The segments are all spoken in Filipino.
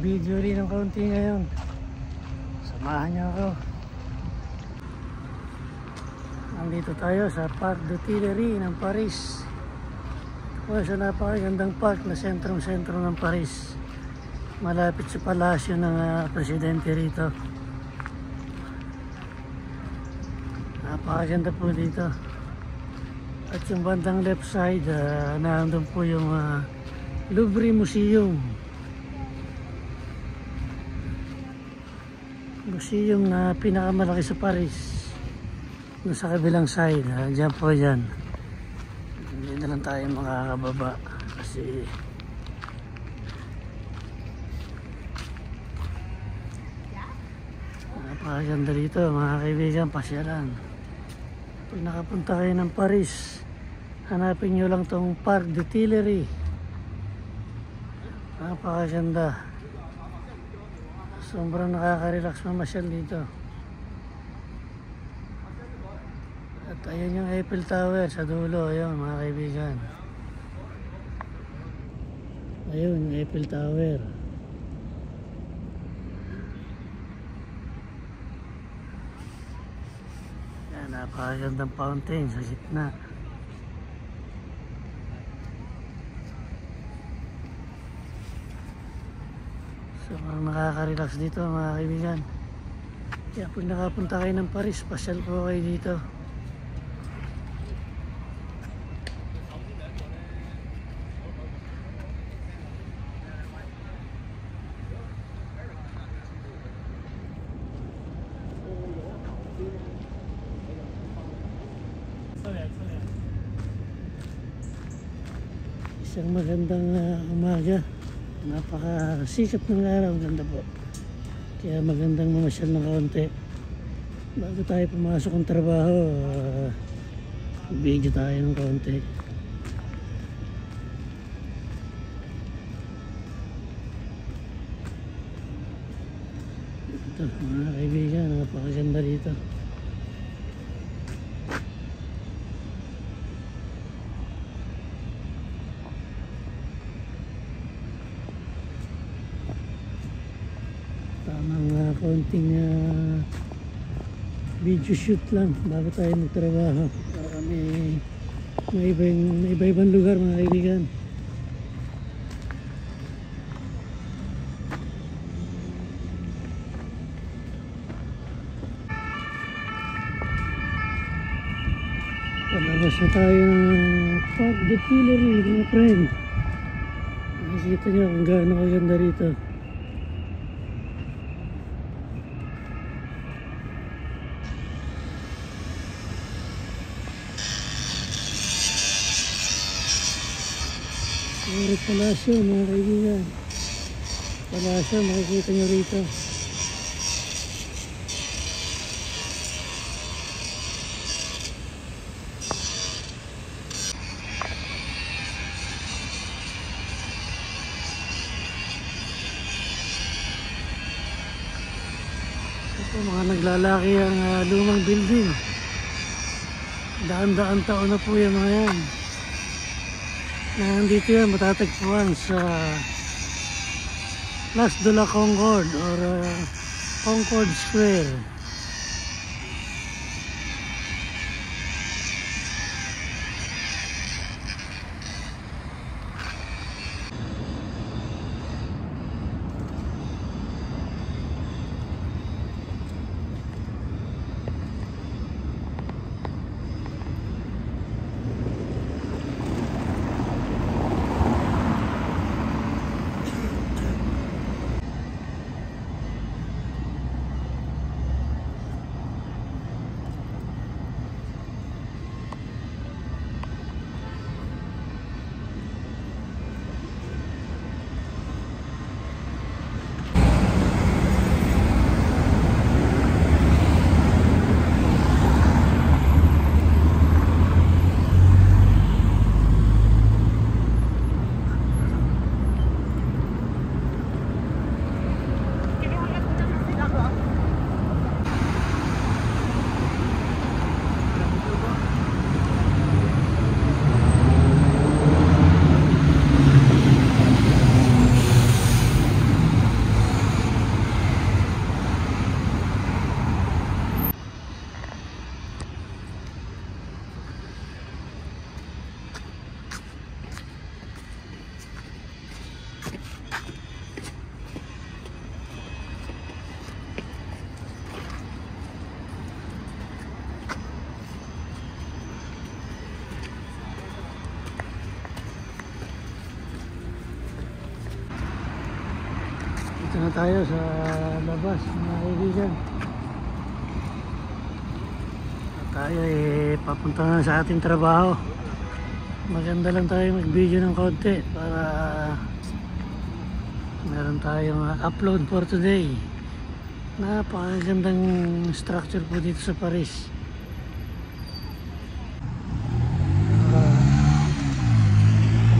Mag-video rin ng kaunti ngayon. Samahan niyo ako. Nandito tayo sa Parc de Tuileries ng Paris. O, sa napakagandang park na sentrong-sentro ng Paris. Malapit sa palasyo ng presidente rito. Napakaganda po dito. At yung bandang left side, nandun po yung Louvre Museum. Museum na pinakamalaki sa Paris. Sa kabilang side, dyan po yan. Hindi na lang tayo makakababa kasi napakaganda dito mga kaibigan, pasyalan. Pag nakapunta kayo ng Paris, hanapin nyo lang tong Parc de Tuileries. Napakaganda. Sobrang nakaka-relax mamasyal dito. At ayun yung Eiffel Tower sa dulo. Ayun mga kaibigan. Ayun, Eiffel Tower. Yan, napakagandang fountain sa gitna. Sobrang nakaka-relax dito mga kaibigan. Kaya pag nakapunta kayo ng Paris, pasyal po kayo dito. Isang magandang umaga. Napakasikat ng araw. Ganda po. Kaya magandang mamasyal ng kaunti. Bago tayo pumasok ng trabaho, video tayo ng kaunti. Ito mga kaibigan, napakaganda dito. Tamang konting video shoot lang bago tayo magtrabaho para may iba-ibang lugar mga kaibigan. Palabas na tayo ng Parc de Tuileries mga friend. Nakikita nyo kung gaano kaganda rito. Puro palasyo mga kaibigan. Palasyo makikita nyo rito. Ito mga naglalaki ang lumang building. Daan-daan taon na po yung mga yan. Nandito yan, matatagpuan sa Place de la Concorde or Concorde Square. tayo sa labas, mga kaibigan. At tayo papunta na sa ating trabaho. Maganda lang tayo mag-video ng konti para meron tayong upload for today. Napakagandang structure po dito sa Paris.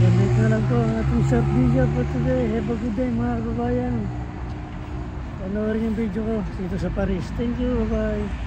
Ganito na lang po ang ating short video for today. Have a good day mga kababayan. Panoorin yung video ko dito sa Paris. Thank you, bye bye.